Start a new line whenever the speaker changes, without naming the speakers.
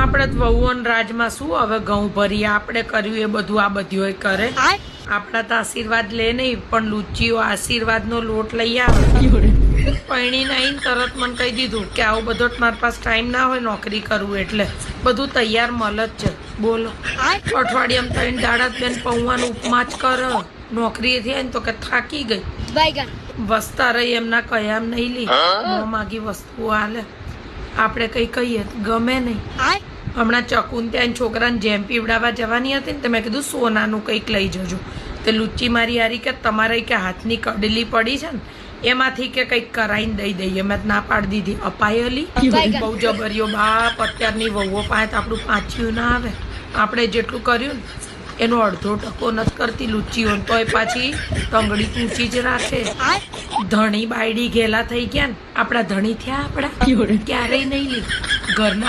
આપણે વહુઓન રાજમાં શું હવે ઘઉં ભરીએ, આપણે કર્યું એ બધું આ બધું કરે. આપણા તો આશીર્વાદ લે નહીં, પણ લુચ્ચીઓ આશીર્વાદનો લોટ લઈ આવે. પૈણીને આવીને તરત મને કહી દીધું કે આવું બધો મારી પાસે ટાઈમ ના હોય નોકરી કરવું, એટલે બધું તૈયાર મળે જ છે. બોલો, અઠવાડિયામાં 3 દાડા બેન પૌવાનું ઉપમા જ કરે. નોકરીએથી આવીને તો કે થાકી ગઈ, વસતા રહી, એમના કયામ નહીં લી, માગી વસ્તુઓ હાલે. આપણે કઈ કહીએ ગમે નહીં. હમણાં ચકુન ત્યાં છોકરાને જેમ પીવડાવવા જવાની હતી ને, તો મેં કીધું સોનાનું કંઈક લઈ જજો. તે લુચ્ચી મારી હારી કે તમારે કે હાથની કડલી પડી છે ને એમાંથી કે કંઈક કરાઈને દઈ દઈએ. મેં ના પાડી દીધી, અપાયેલી બહુ જબરીઓ બાપ. અત્યારની વહુઓ પાસે તો આપણું પાછું ના આવે. આપણે જેટલું કર્યું ને એનો અડધો ટકો નથી કરતી લુચ્ચીઓ, તોય પાછી ટંગડી ઊંચી જ રાખે. ધણી બાયડી ઘેલા થઈ ગયા ને, આપણા ધણી થયા આપણા ક્યારેય નહીં લી ઘરના.